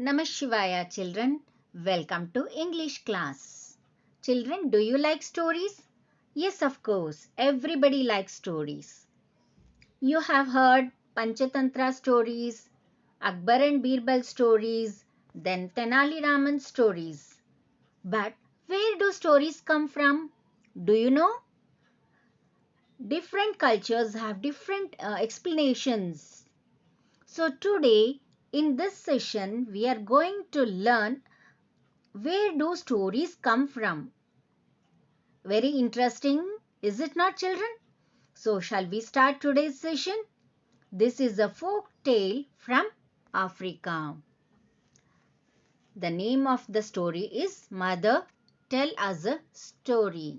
Namah Shivaya children, welcome to English class. Children, do you like stories? Yes, of course, everybody likes stories. You have heard Panchatantra stories, Akbar and Birbal stories, then Tenali Raman stories. But where do stories come from? Do you know? Different cultures have different explanations. So today in this session we are going to learn where do stories come from? Very interesting, is it not, children? So, shall we start today's session? This is a folk tale from Africa. The name of the story is Mother, Tell Us a Story.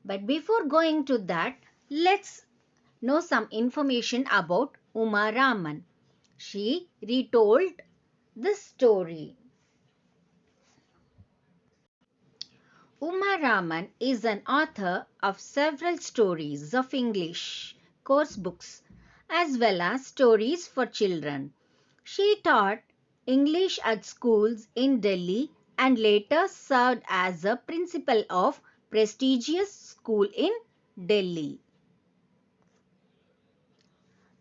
But before going to that, let's know some information about Uma Raman. She retold this story. Uma Raman is an author of several stories of English course books as well as stories for children. She taught English at schools in Delhi and later served as a principal of prestigious school in Delhi.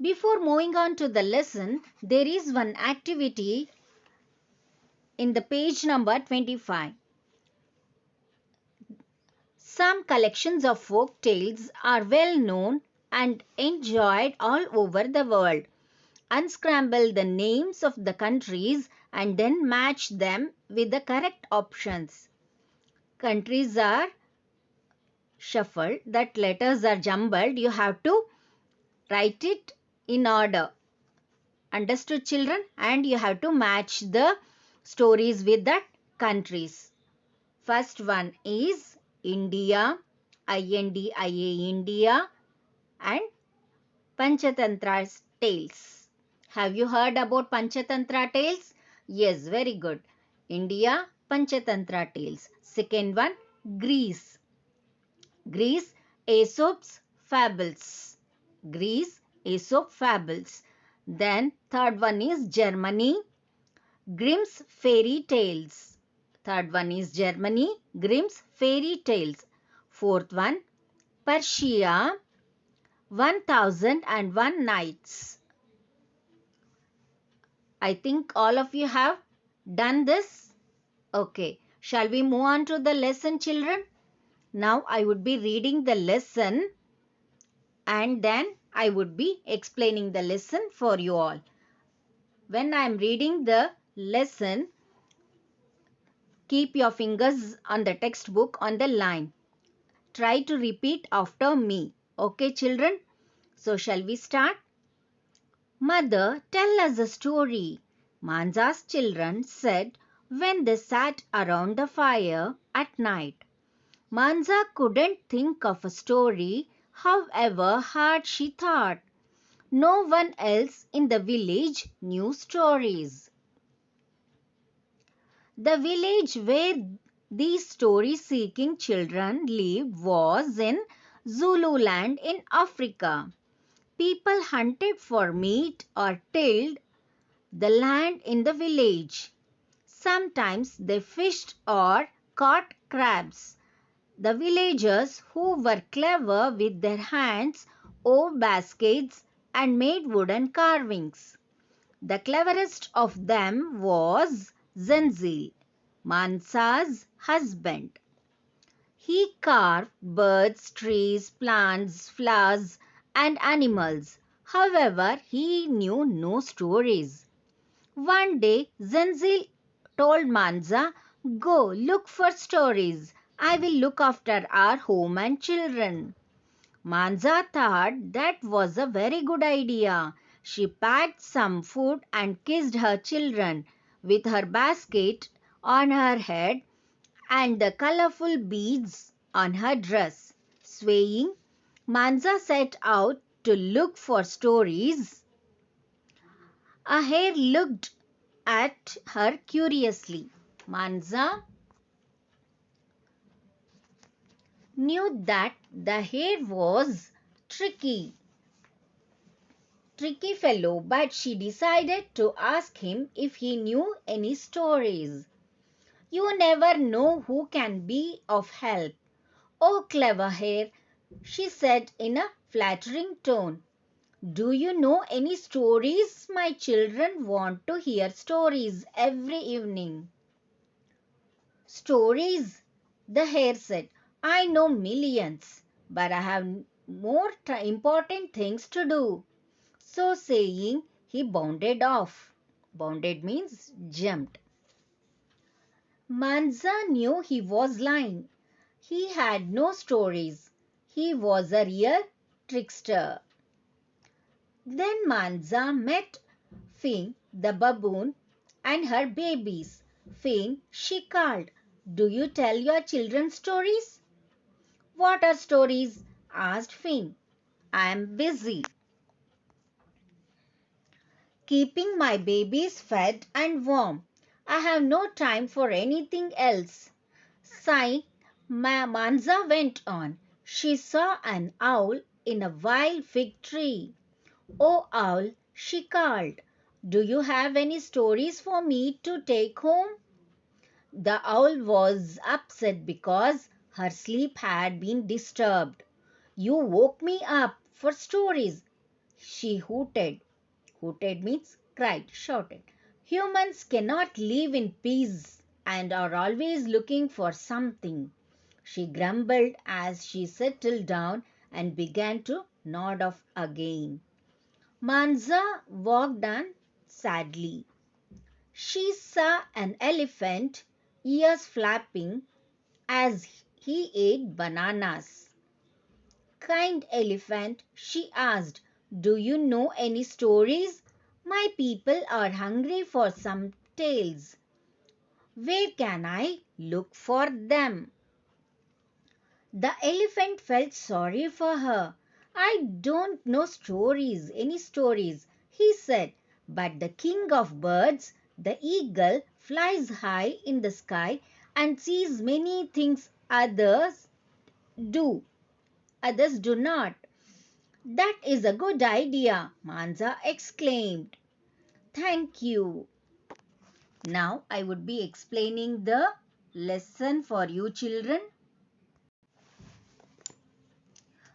Before moving on to the lesson, there is one activity in the page number 25. Some collections of folk tales are well known and enjoyed all over the world. Unscramble the names of the countries and then match them with the correct options. Countries are shuffled, that letters are jumbled. You have to write it in order. Understood, children? And you have to match the stories with the countries. First one is India, India, India, and Panchatantra tales. Have you heard about Panchatantra tales? Yes, very good. India, Panchatantra tales. Second one, Greece. Greece, Aesop's fables. Greece, Aesop fables. Then third one is Germany, Grimm's fairy tales. Third one is Germany, Grimm's fairy tales. Fourth one, Persia, 1001 Nights. I think all of you have done this. Okay, shall we move on to the lesson, children? Now I would be reading the lesson and then I would be explaining the lesson for you all. When I am reading the lesson, keep your fingers on the textbook on the line. Try to repeat after me. Okay, children? So, shall we start? Mother, tell us a story. Manza's children said when they sat around the fire at night. Manza couldn't think of a story, however hard she thought. No one else in the village knew stories. The village where these story-seeking children lived was in Zululand in Africa. People hunted for meat or tilled the land in the village. Sometimes they fished or caught crabs. The villagers who were clever with their hands wove baskets and made wooden carvings. The cleverest of them was Zenzil, Mansa's husband. He carved birds, trees, plants, flowers, and animals. However, he knew no stories. One day, Zenzil told Manza, "Go look for stories. I will look after our home and children." Manza thought that was a very good idea. She packed some food and kissed her children with her basket on her head and the colorful beads on her dress. Swaying, Manza set out to look for stories. A hare looked at her curiously. Manza knew that the hare was tricky. tricky fellow, but she decided to ask him if he knew any stories. You never know who can be of help. Oh, clever hare, she said in a flattering tone. Do you know any stories? My children want to hear stories every evening. Stories, the hare said. I know millions, but I have more important things to do. So saying, he bounded off. Bounded means jumped. Manza knew he was lying. He had no stories. He was a real trickster. Then Manza met Finn the baboon and her babies. Finn, she called, do you tell your children stories? What are stories? Asked Finn. I am busy keeping my babies fed and warm. I have no time for anything else. Sighing, Manza went on. She saw an owl in a wild fig tree. Oh, owl, she called, do you have any stories for me to take home? The owl was upset because her sleep had been disturbed. You woke me up for stories, she hooted. Hooted means cried, shouted. Humans cannot live in peace and are always looking for something. She grumbled as she settled down and began to nod off again. Manza walked on sadly. She saw an elephant, ears flapping, as he ate bananas. Kind elephant, she asked, do you know any stories? My people are hungry for some tales. Where can I look for them? The elephant felt sorry for her. I don't know any stories, he said, but the king of birds, the eagle, flies high in the sky and sees many things do. Others do not. That is a good idea, Manza exclaimed. Thank you. Now I would be explaining the lesson for you children.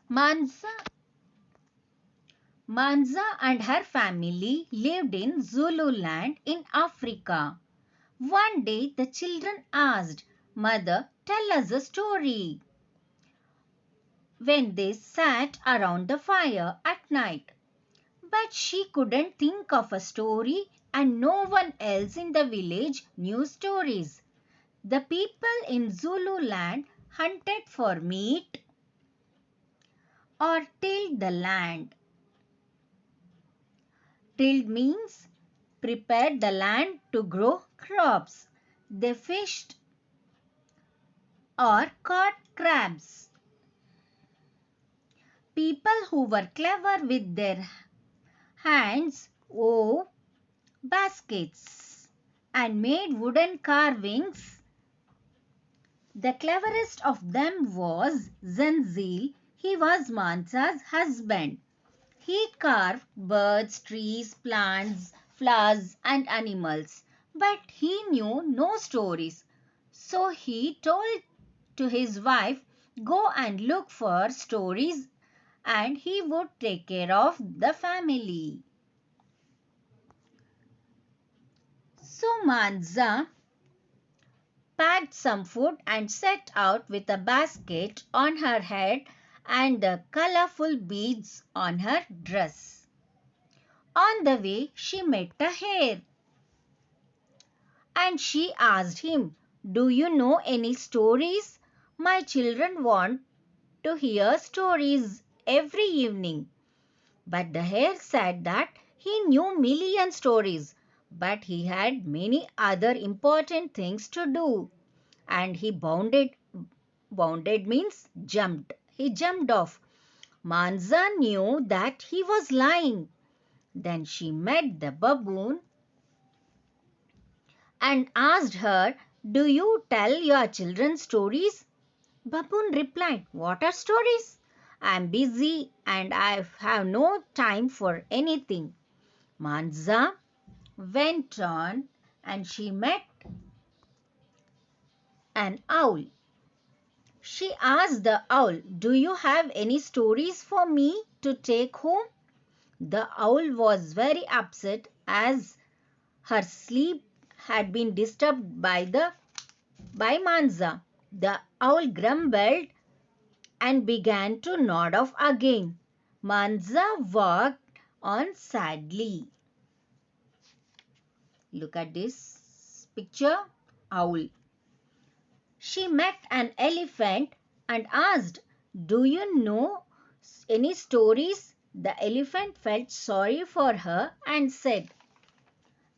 Manza Manza and her family lived in Zululand in Africa. One day the children asked, Mother, tell us a story. When they sat around the fire at night. But she couldn't think of a story and no one else in the village knew stories. The people in Zululand hunted for meat or tilled the land. Tilled means prepared the land to grow crops. They fished or caught crabs. People who were clever with their hands wove baskets and made wooden carvings. The cleverest of them was Zenzil. He was Mansa's husband. He carved birds, trees, plants, flowers and animals. But he knew no stories. So he told to his wife, go and look for stories and he would take care of the family. So Mansa packed some food and set out with a basket on her head and the colorful beads on her dress. On the way, she met a hare and she asked him, do you know any stories? My children want to hear stories every evening. But the hare said that he knew million stories, but he had many other important things to do. And he bounded means jumped. He jumped off. Manza knew that he was lying. Then she met the baboon and asked her, do you tell your children stories? Baboon replied, what are stories? I'm busy and I have no time for anything. Manza went on and she met an owl. She asked the owl, "Do you have any stories for me to take home?" The owl was very upset as her sleep had been disturbed by Manza. The owl grumbled and began to nod off again. Manza walked on sadly. Look at this picture. Owl. She met an elephant and asked, "Do you know any stories?" The elephant felt sorry for her and said,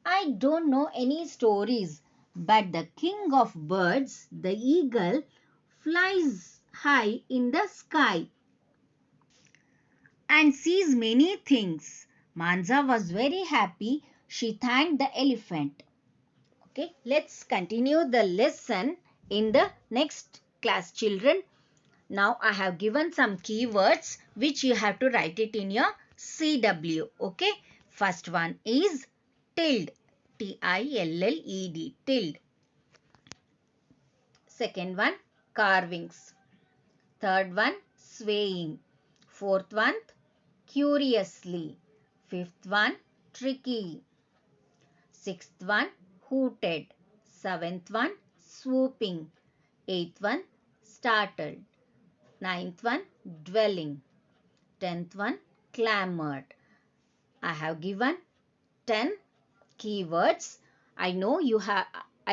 "I don't know any stories, but the king of birds, the eagle, flies high in the sky and sees many things." Manza was very happy. She thanked the elephant. Okay, let's continue the lesson in the next class, children. Now I have given some keywords which you have to write it in your CW. Okay, first one is tilde. T-I-L-L-E-D, tilde. Second one, carvings. Third one, swaying. Fourth one, curiously. Fifth one, tricky. Sixth one, hooted. Seventh one, swooping. Eighth one, startled. Ninth one, dwelling. 10th one, clamored. I have given 10 keywords. I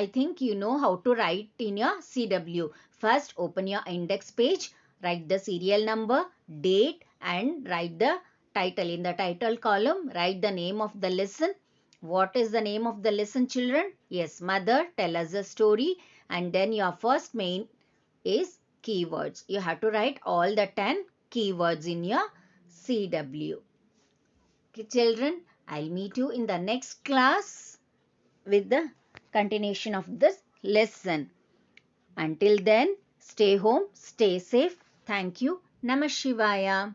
think you know how to write in your CW. First, open your index page, write the serial number, date, and write the title. In the title column, write the name of the lesson. What is the name of the lesson, children? Yes, Mother, tell us a story. And then your first main is keywords. You have to write all the 10 keywords in your CW. Okay, children, I'll meet you in the next class with the continuation of this lesson. Until then, stay home, stay safe. Thank you. Namah Shivaya.